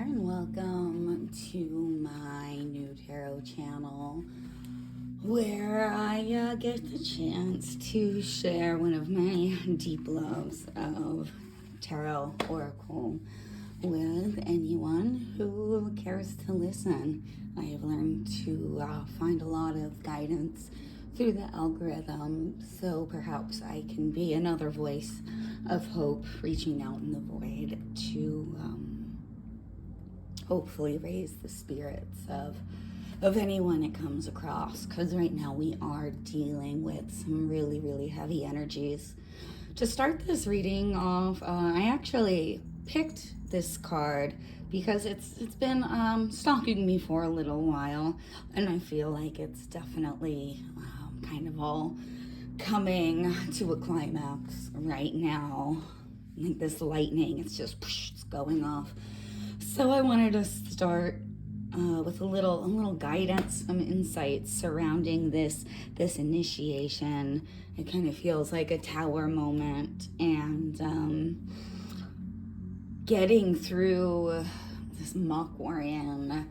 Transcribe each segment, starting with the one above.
there, and welcome to my new tarot channel where I get the chance to share one of my deep loves of tarot oracle with anyone who cares to listen. I have learned to find a lot of guidance through the algorithm, so perhaps I can be another voice of hope reaching out in the void to hopefully raise the spirits of anyone it comes across, because right now we are dealing with some really heavy energies. To start this reading off, I actually picked this card because it's been stalking me for a little while, and I feel like it's definitely kind of all coming to a climax right now. Like this lightning, it's just it's going off. So I wanted to start with a little guidance, some insights surrounding this initiation. It kind of feels like a tower moment, and getting through this muck we're in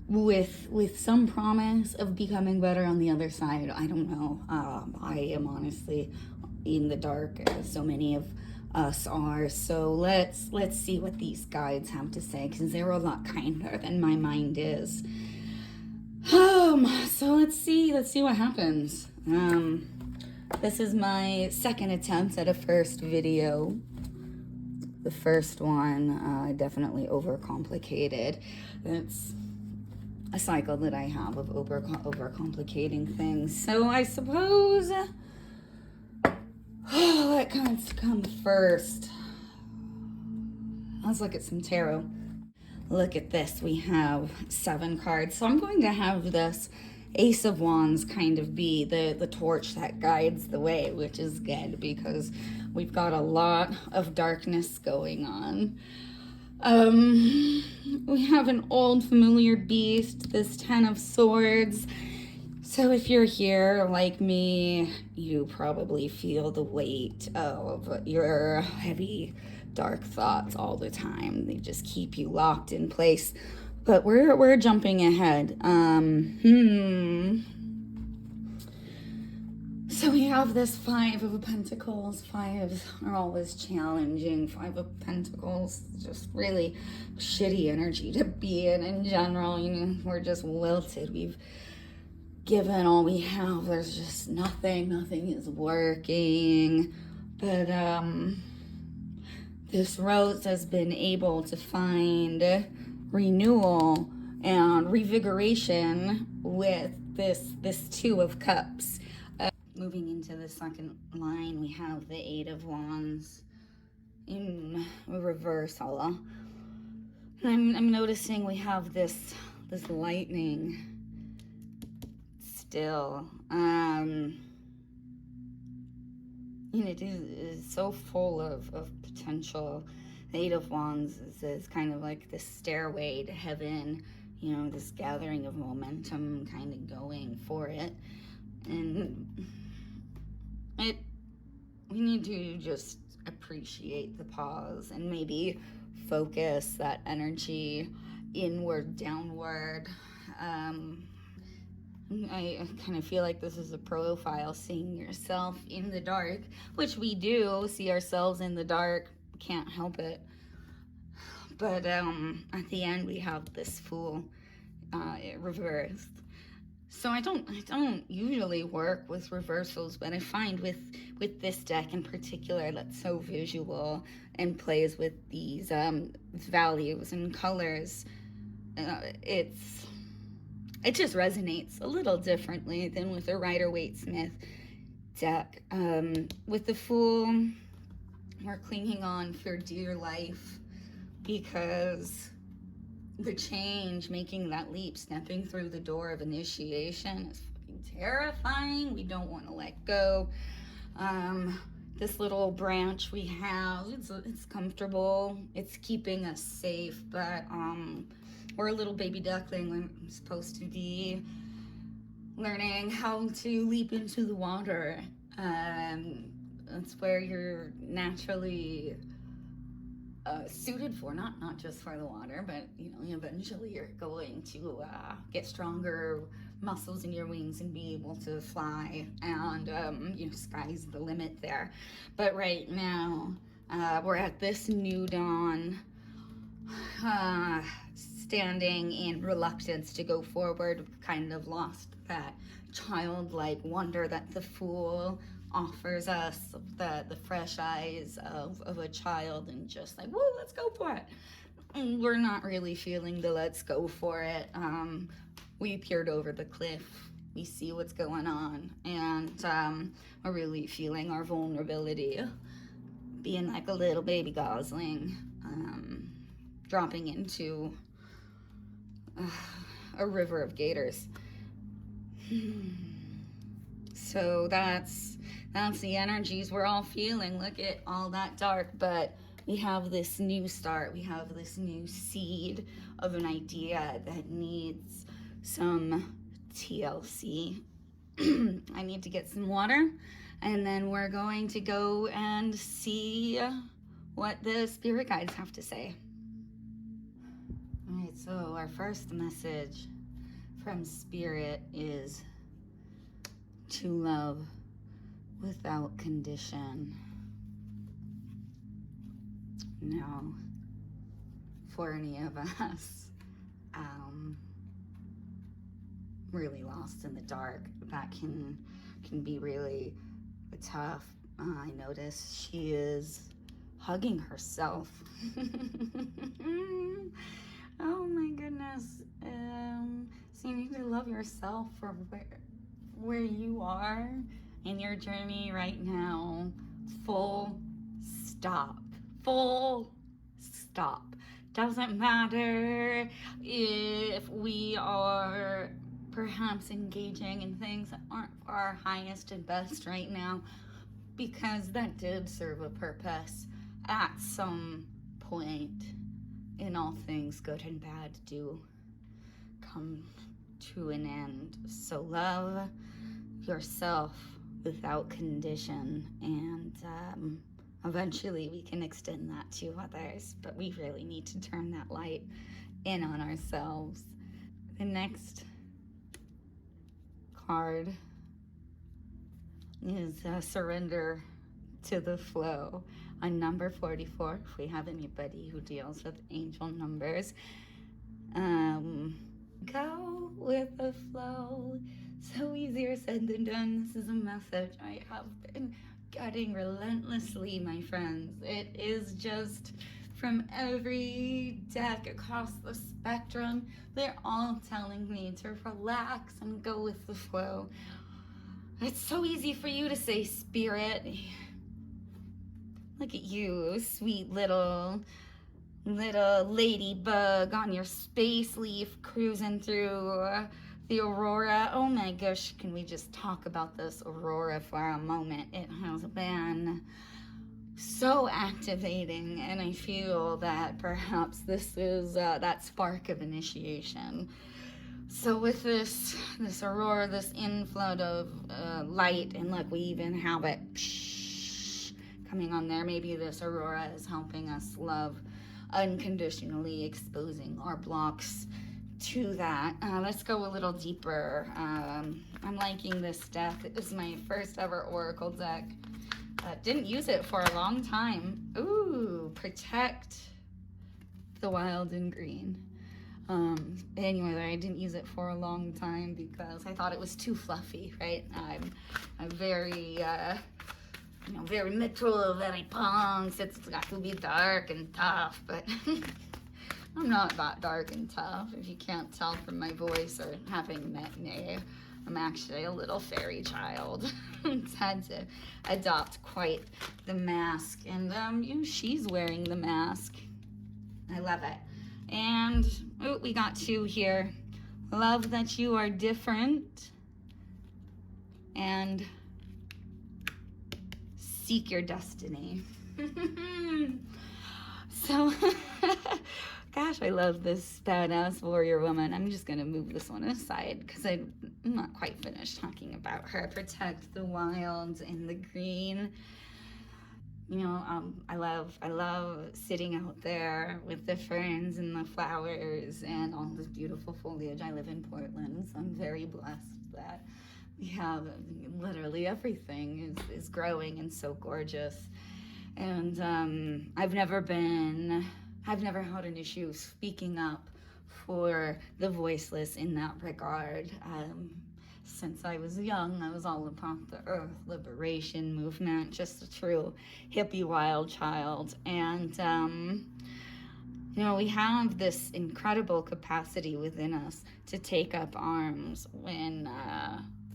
with some promise of becoming better on the other side. I don't know. I am honestly in the dark, as so many of us are. So let's see what these guides have to say, because they're a lot kinder than my mind is. So let's see what happens. This is my second attempt at a first video. The first one definitely overcomplicated. It's a cycle that I have of overcomplicating things. So I suppose what comes first? Let's look at some tarot. Look at this. We have 7 cards. So I'm going to have this Ace of Wands kind of be the torch that guides the way, which is good because we've got a lot of darkness going on. We have an old familiar beast, this 10 of Swords. So if you're here like me, you probably feel the weight of your heavy, dark thoughts all the time. They just keep you locked in place. But we're jumping ahead. So we have this 5 of Pentacles. 5s are always challenging. 5 of Pentacles, just really shitty energy to be in general. You know, we're just wilted. We've given all we have. There's just nothing is working. But this Rose has been able to find renewal and revigoration with this 2 of Cups. Moving into the second line, we have the 8 of Wands in reversal. And I'm noticing we have this lightning still. And it is so full of potential. The 8 of Wands is kind of like this stairway to heaven, you know, this gathering of momentum kind of going for it. And we need to just appreciate the pause and maybe focus that energy inward, downward. I kind of feel like this is a profile, seeing yourself in the dark, which we do see ourselves in the dark, can't help it. But at the end we have this Fool reversed. So I don't usually work with reversals, but I find with this deck in particular that's so visual and plays with these values and colors, it just resonates a little differently than with a Rider-Waite-Smith deck. With the Fool, we're clinging on for dear life because the change, making that leap, stepping through the door of initiation is fucking terrifying. We don't want to let go. This little branch we have, it's comfortable. It's keeping us safe, but we're a little baby duckling. We're supposed to be learning how to leap into the water. That's where you're naturally suited for, not just for the water, but you know, eventually you're going to get stronger muscles in your wings and be able to fly, and you know, sky's the limit there. But right now, we're at this new dawn, standing in reluctance to go forward. We've kind of lost that childlike wonder that the Fool offers us, the fresh eyes of a child, and just like, woo, let's go for it. And we're not really feeling the let's go for it. We peered over the cliff. We see what's going on, and we're really feeling our vulnerability, being like a little baby gosling, dropping into a river of gators. So that's the energies we're all feeling. Look at all that dark, but we have this new start. We have this new seed of an idea that needs some TLC. I need to get some water, and then we're going to go and see what the spirit guides have to say. All right, so our first message from spirit is to love without condition. Now, for any of us really lost in the dark, that can be really tough. I notice she is hugging herself. Oh my goodness. So you need to love yourself for where you are in your journey right now. Full stop. Full stop. Doesn't matter if we are perhaps engaging in things that aren't for our highest and best right now, because that did serve a purpose at some point. In all things, good and bad do come to an end. So love yourself without condition, and eventually we can extend that to others, but we really need to turn that light in on ourselves. The next card is surrender to the flow. On number 44, if we have anybody who deals with angel numbers, go with the flow. So easier said than done. This is a message I have been getting relentlessly, my friends. It is just from every deck across the spectrum. They're all telling me to relax and go with the flow. It's so easy for you to say, Spirit. Look at you, sweet little ladybug on your space leaf cruising through the aurora. Oh my gosh, can we just talk about this aurora for a moment? It has been so activating, and I feel that perhaps this is that spark of initiation. So with this aurora, this inflow of light, and look, we even have it coming on there. Maybe this aurora is helping us love unconditionally, exposing our blocks to that. Let's go a little deeper. I'm liking this deck. It is my first ever oracle deck. Didn't use it for a long time. Ooh, protect the wild and green. Anyway, I didn't use it for a long time because I thought it was too fluffy, right? I'm very very metro, very punks. It's got to be dark and tough, but I'm not that dark and tough. If you can't tell from my voice or having met me, I'm actually a little fairy child. It's had to adopt quite the mask, and she's wearing the mask. I love it. And we got two here. Love that you are different, and seek your destiny. So, gosh, I love this badass warrior woman. I'm just gonna move this one aside because I'm not quite finished talking about her. Protect the wild and the green. I love sitting out there with the ferns and the flowers and all this beautiful foliage. I live in Portland, so I'm very blessed that we have literally everything is growing and so gorgeous. And I've never had an issue speaking up for the voiceless in that regard. Since I was young, I was all about the earth liberation movement, just a true hippie wild child. And, we have this incredible capacity within us to take up arms when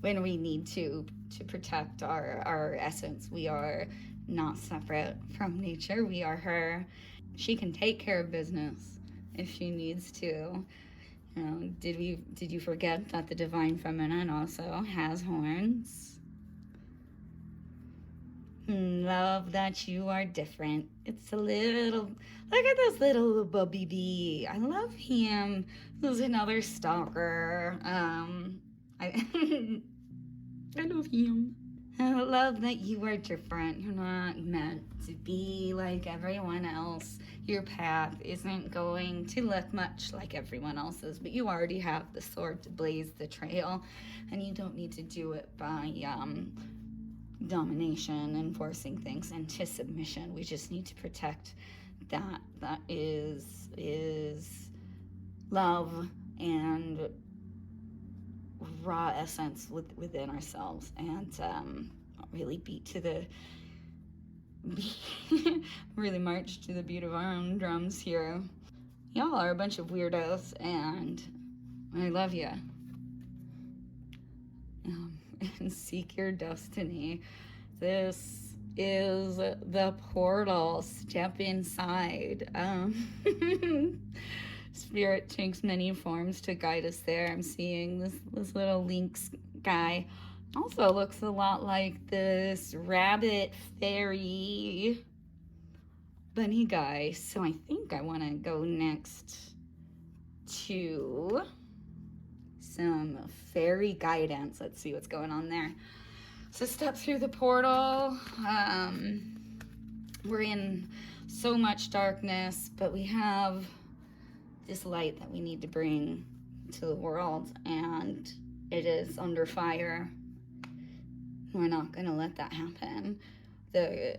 we need to protect our essence. We are not separate from nature. We are her. She can take care of business if she needs to. Did you forget that the divine feminine also has horns? Love that you are different. It's a little, look at this little bubby bee. I love him. There's another stalker. I love him. I love that you are different. You're not meant to be like everyone else. Your path isn't going to look much like everyone else's, but you already have the sword to blaze the trail, and you don't need to do it by domination and forcing things into submission. We just need to protect that is love and raw essence within ourselves, and really really march to the beat of our own drums here. Y'all are a bunch of weirdos, and I love you. And seek your destiny. This is the portal. Step inside. Spirit takes many forms to guide us there. I'm seeing this little lynx guy. Also looks a lot like this rabbit fairy bunny guy. So I think I want to go next to some fairy guidance. Let's see what's going on there. So step through the portal. We're in so much darkness, but we have this light that we need to bring to the world, and it is under fire. We're not going to let that happen. The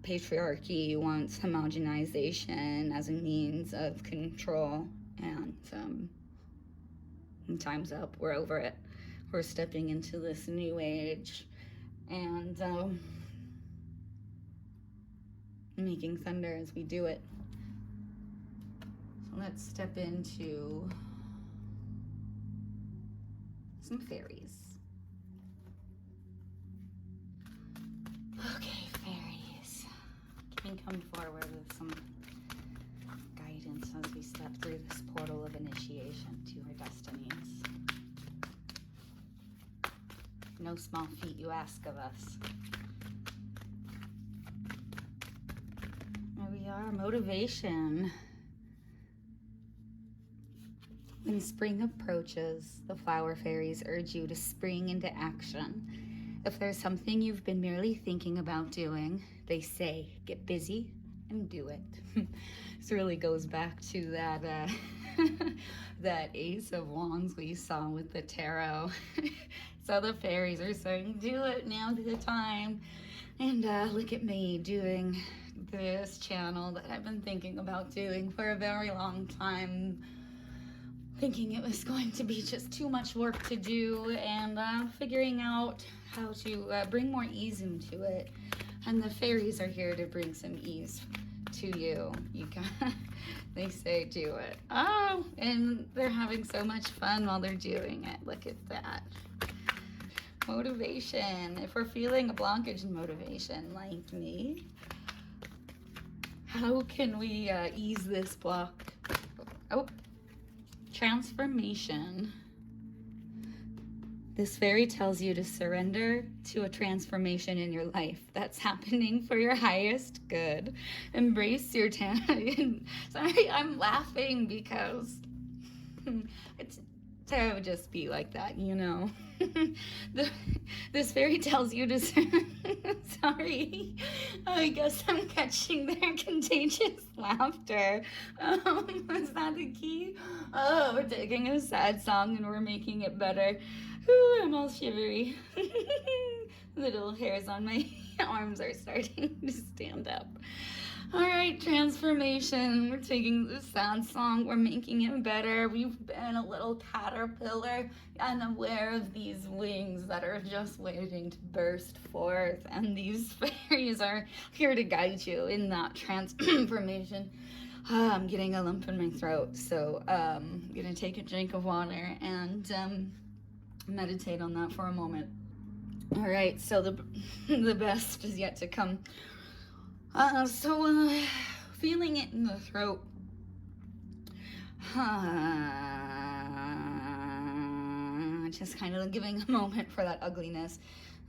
patriarchy wants homogenization as a means of control, and time's up. We're over it. We're stepping into this new age, and making thunder as we do it. So let's step into some fairies. Okay, fairies. Can come forward with some guidance as we step through this portal of initiation to our destinies. No small feat you ask of us. There we are, motivation. When spring approaches, the flower fairies urge you to spring into action. If there's something you've been merely thinking about doing, they say, get busy and do it. This really goes back to that that Ace of Wands we saw with the tarot. So the fairies are saying, do it, now's the time. And look at me doing this channel that I've been thinking about doing for a very long time, thinking it was going to be just too much work to do, and figuring out how to bring more ease into it. And the fairies are here to bring some ease to you. They say do it. Oh, and they're having so much fun while they're doing it. Look at that. Motivation. If we're feeling a blockage in motivation like me, how can we ease this block? Oh, transformation. This fairy tells you to surrender to a transformation in your life that's happening for your highest good. Embrace your Sorry, I'm laughing because it's So it would just be like that, you know. This fairy tells you to. Sorry, I guess I'm catching their contagious laughter. Is that the key? Oh, we're taking a sad song and we're making it better. Ooh, I'm all shivery. Little hairs on my arms are starting to stand up. All right, transformation. We're taking the sad song, we're making it better. We've been a little caterpillar, unaware of these wings that are just waiting to burst forth. And these fairies are here to guide you in that transformation. I'm getting a lump in my throat, so I'm gonna take a drink of water and meditate on that for a moment. All right, so the best is yet to come. Feeling it in the throat. Just kind of giving a moment for that ugliness.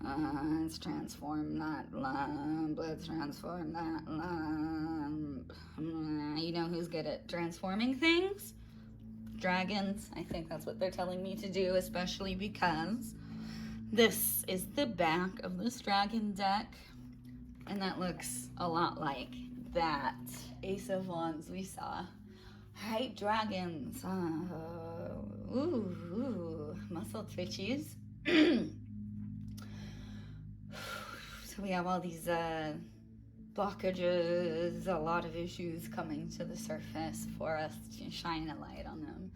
Let's transform that lump. Let's transform that lump. You know who's good at transforming things? Dragons. I think that's what they're telling me to do, especially because this is the back of this dragon deck. And that looks a lot like that Ace of Wands we saw. Right, dragons. Ooh, muscle twitchies. So we have all these blockages, a lot of issues coming to the surface for us to shine a light on them,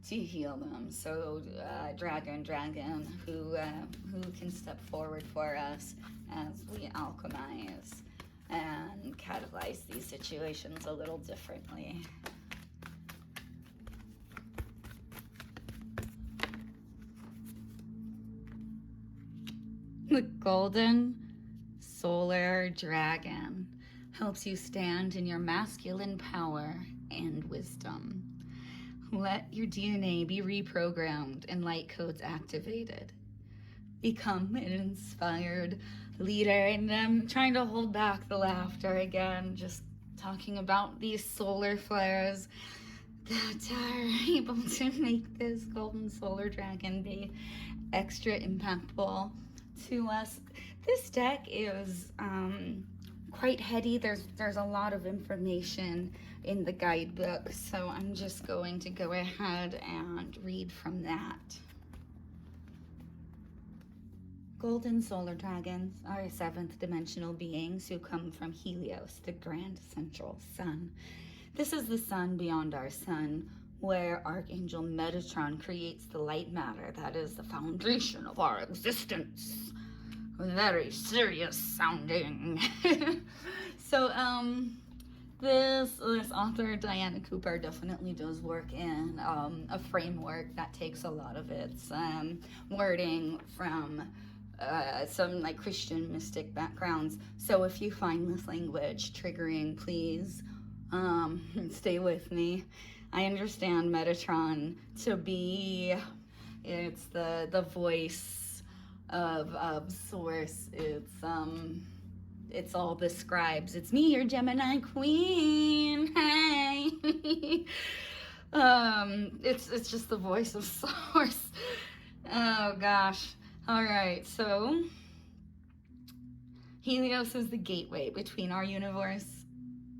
to heal them. So dragon, who can step forward for us as we alchemize and catalyze these situations a little differently. The golden solar dragon helps you stand in your masculine power and wisdom. Let your DNA be reprogrammed and light codes activated. Become an inspired leader. And I'm trying to hold back the laughter again, just talking about these solar flares that are able to make this golden solar dragon be extra impactful to us. This deck is quite heady. There's a lot of information in the guidebook, so I'm just going to go ahead and read from that. Golden solar dragons are seventh dimensional beings who come from Helios, the grand central sun. This is the sun beyond our sun, where Archangel Metatron creates the light matter that is the foundation of our existence. Very serious sounding. So, this author, Diana Cooper, definitely does work in a framework that takes a lot of its wording from some like Christian mystic backgrounds. So if you find this language triggering, please stay with me. I understand Metatron to be, it's the voice of source. It's all the scribes. It's me, your Gemini queen. Hey. It's just the voice of source. Oh gosh. All right, so Helios is the gateway between our universe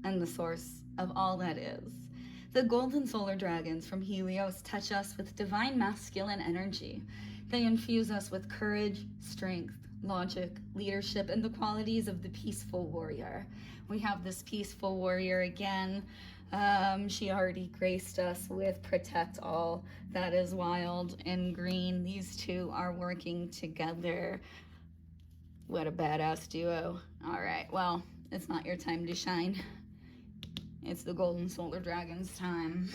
and the source of all that is. The golden solar dragons from Helios touch us with divine masculine energy. They infuse us with courage, strength, logic, leadership, and the qualities of the peaceful warrior. We have this peaceful warrior again. She already graced us with Protect All That Is Wild and Green. These two are working together. What a badass duo. All right, well, it's not your time to shine. It's the golden solar dragon's time.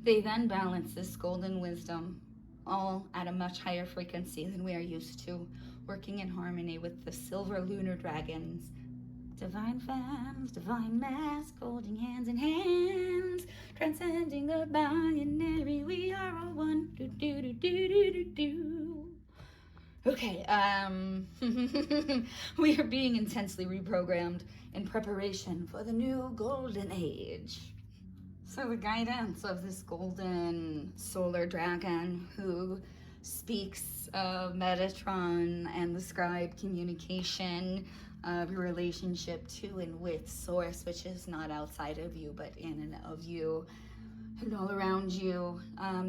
They then balance this golden wisdom, all at a much higher frequency than we are used to, working in harmony with the silver lunar dragons. Divine fans, divine mask, holding hands in hands, transcending the binary, we are all one. Do, do, do, do, do, do, do. Okay, we are being intensely reprogrammed in preparation for the new golden age. So the guidance of this golden solar dragon who speaks of Metatron and the scribe communication of your relationship to and with Source, which is not outside of you, but in and of you and all around you.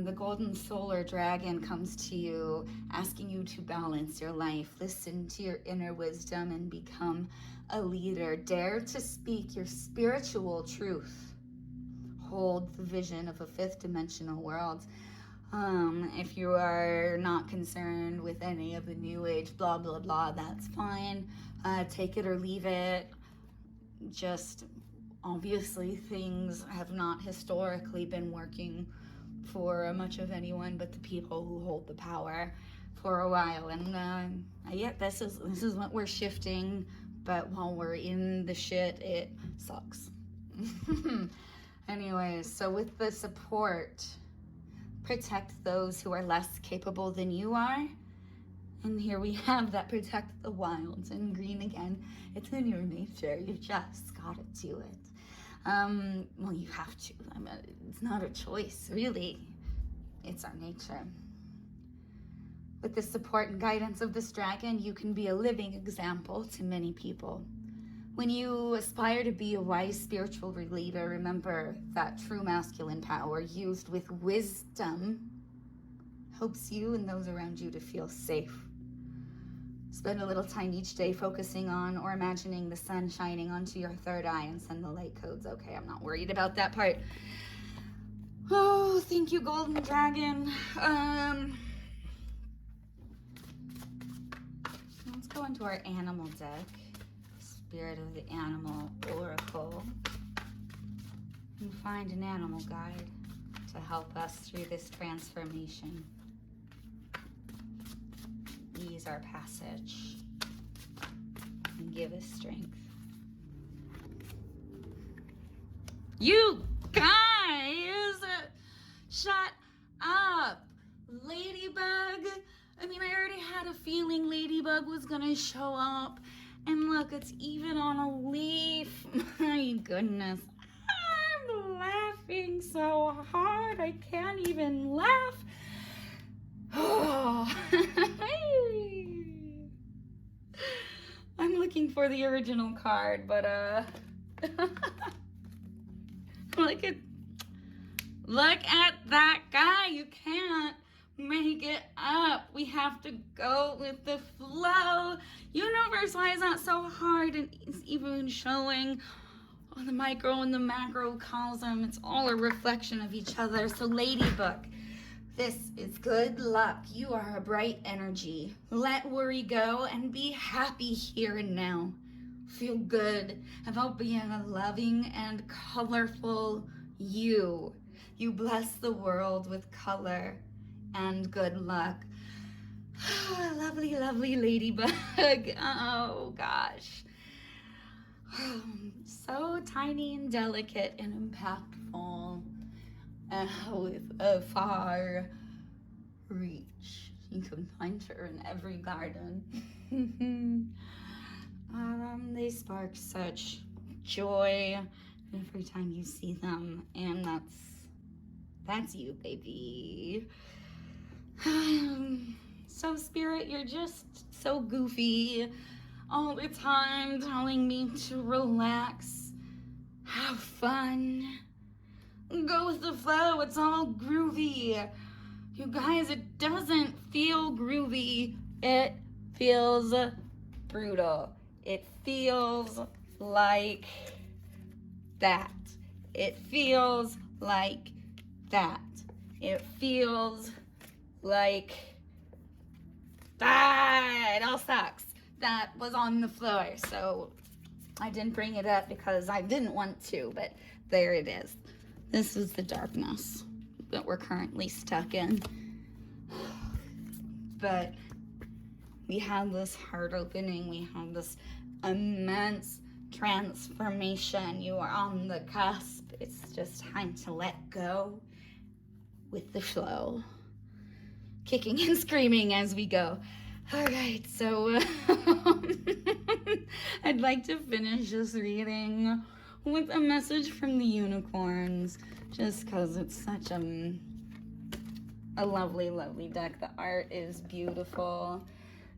The golden solar dragon comes to you, asking you to balance your life, listen to your inner wisdom, and become a leader. Dare to speak your spiritual truth. Hold the vision of a fifth dimensional world. If you are not concerned with any of the new age blah blah blah, that's fine. Take it or leave it. Just obviously things have not historically been working for much of anyone but the people who hold the power for a while. And yeah, this is what we're shifting, but while we're in the shit, it sucks. Anyways, so with the support, protect those who are less capable than you are. And here we have that protect the wilds in green again. It's in your nature. You just gotta do it. Well, you have to. I mean, it's not a choice, really. It's our nature. With the support and guidance of this dragon, you can be a living example to many people. When you aspire to be a wise spiritual leader, remember that true masculine power used with wisdom helps you and those around you to feel safe. Spend a little time each day focusing on or imagining the sun shining onto your third eye and send the light codes. Okay, I'm not worried about that part. Oh, thank you, Golden Dragon. Let's go into our animal deck. Spirit of the Animal Oracle, and find an animal guide to help us through this transformation. Ease our passage and give us strength. You guys, shut up. Ladybug. I mean, I already had a feeling Ladybug was gonna show up. And look, it's even on a leaf. My goodness. I'm laughing so hard I can't even laugh. Oh. I'm looking for the original card, but look at that guy. You can't make it up. We have to go with the flow. Universe, why is that so hard? And it's even showing the micro and the macrocosm. It's all a reflection of each other. So Ladybug, this is good luck. You are a bright energy. Let worry go and be happy here and now. Feel good about being a loving and colorful you. You bless the world with color and good luck. Lovely, lovely Ladybug. Oh gosh. So tiny and delicate and impactful, with a far reach. You can find her in every garden. They spark such joy every time you see them, and that's you, baby. So Spirit, you're just so goofy all the time, telling me to relax, have fun, go with the flow. It's all groovy. You guys, it doesn't feel groovy. It feels brutal. It feels like that. It feels like that. It feels like that. It all sucks. That was on the floor, so I didn't bring it up because I didn't want to, but there it is. This is the darkness that we're currently stuck in. But we have this heart opening. We have this immense transformation. You are on the cusp. It's just time to let go with the flow. Kicking and screaming as we go. All right, so I'd like to finish this reading with a message from the unicorns, just because it's such a lovely, lovely deck. The art is beautiful.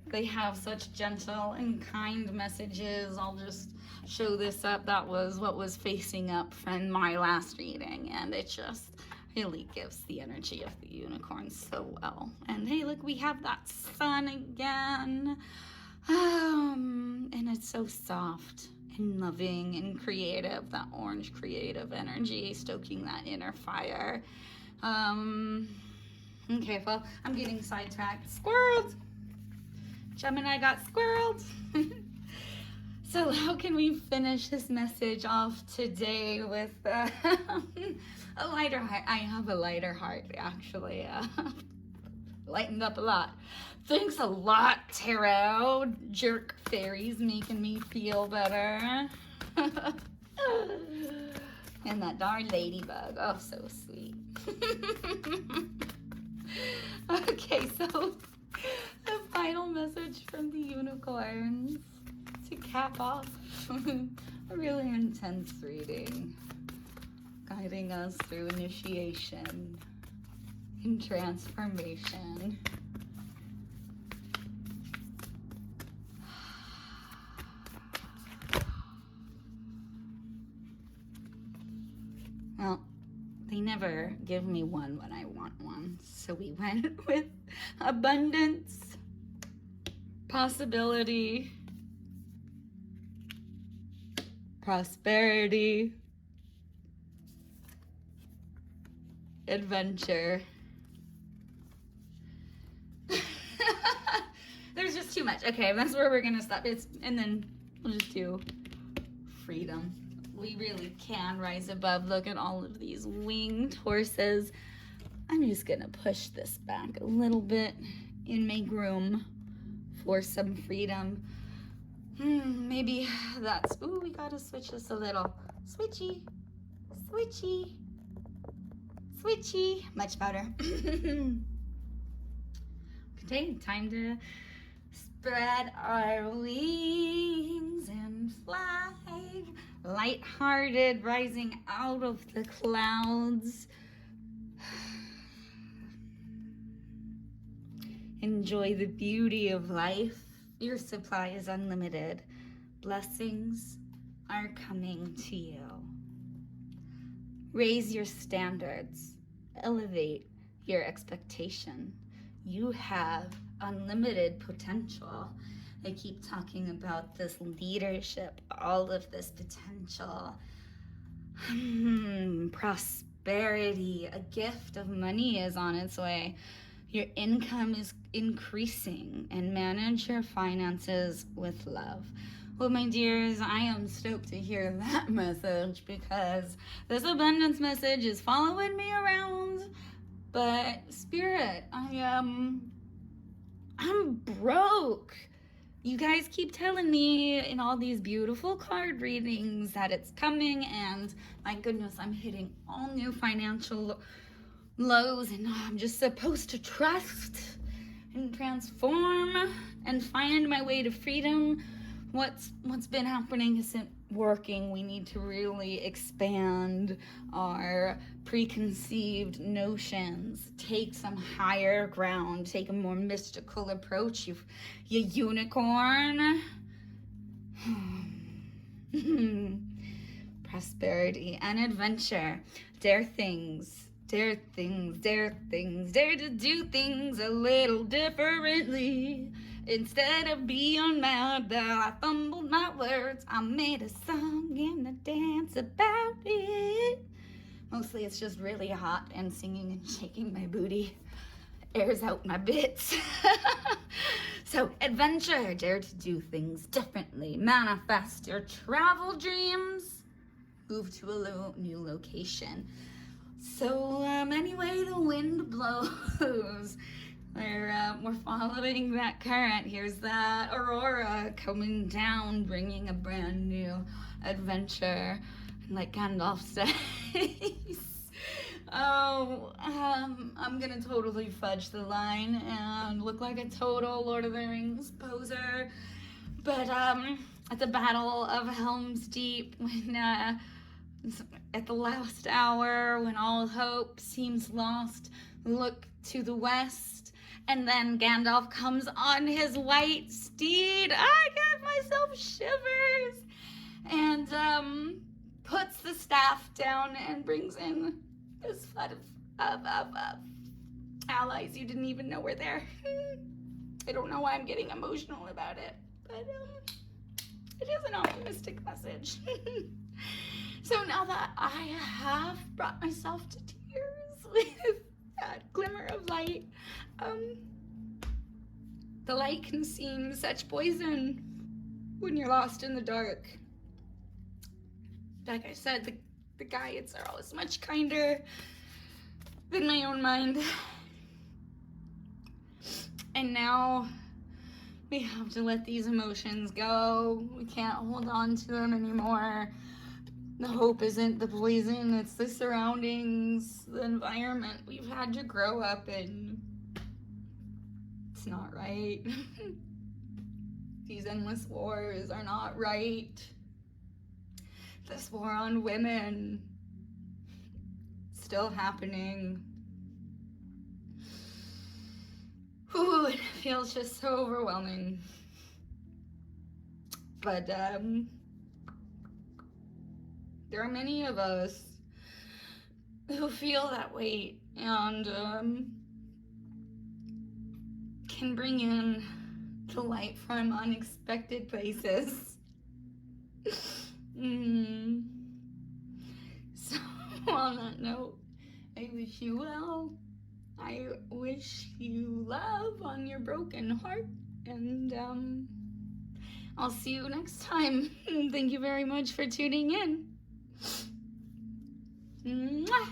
They have such gentle and kind messages. I'll just show this up. That was what was facing up from my last reading, and it just really gives the energy of the unicorn so well. And hey, look, we have that sun again. And it's so soft and loving and creative, that orange creative energy, stoking that inner fire. Okay, well, I'm getting sidetracked. Squirrels! Gemini got squirreled. So how can we finish this message off today with a lighter heart? I have a lighter heart, actually. Lightened up a lot. Thanks a lot, Tarot. Jerk fairies making me feel better. And that darn ladybug. Oh, so sweet. Okay, so the final message from the unicorns to cap off a really intense reading, guiding us through initiation and transformation. Well, they never give me one when I want one, so we went with abundance, possibility, prosperity, adventure. There's just too much. Okay, that's where we're gonna stop. And then we'll just do freedom. We really can rise above. Look at all of these winged horses. I'm just gonna push this back a little bit and make room for some freedom. Maybe that's, ooh, we gotta switch this a little. Switchy, switchy, switchy. Much better. Okay, time to spread our wings and fly. Light-hearted, rising out of the clouds. Enjoy the beauty of life. Your supply is unlimited. Blessings are coming to you. Raise your standards. Elevate your expectation. You have unlimited potential. I keep talking about this leadership, all of this potential. Prosperity, a gift of money is on its way. Your income is increasing, and manage your finances with love. Well, my dears, I am stoked to hear that message, because this abundance message is following me around. But Spirit, I'm broke. You guys keep telling me in all these beautiful card readings that it's coming, and my goodness, I'm hitting all new financial lows, and I'm just supposed to trust and transform and find my way to freedom. What's been happening isn't working. We need to really expand our preconceived notions, take some higher ground, take a more mystical approach, you unicorn. Prosperity and adventure. Dare things, dare things, dare things, dare to do things a little differently. Instead of being mad that I fumbled my words, I made a song and a dance about it. Mostly it's just really hot, and singing and shaking my booty airs out my bits. So, adventure, dare to do things differently, manifest your travel dreams, move to a new location. So, anyway, the wind blows. We're following that current. Here's that aurora coming down, bringing a brand new adventure. And like Gandalf says, I'm gonna totally fudge the line and look like a total Lord of the Rings poser. But at the Battle of Helm's Deep, when At the last hour, when all hope seems lost, look to the west, and then Gandalf comes on his white steed. I give myself shivers. And puts the staff down and brings in this flood of allies you didn't even know were there. I don't know why I'm getting emotional about it, but it is an optimistic message. So now that I have brought myself to tears with that glimmer of light, the light can seem such poison when you're lost in the dark. Like I said, the guides are always much kinder than my own mind. And now we have to let these emotions go. We can't hold on to them anymore. The hope isn't the poison, it's the surroundings, the environment we've had to grow up in. It's not right. These endless wars are not right. This war on women, still happening. Ooh, it feels just so overwhelming. But there are many of us who feel that weight and can bring in the light from unexpected places. So on that note, I wish you well. I wish you love on your broken heart, and I'll see you next time. Thank you very much for tuning in. Mwah!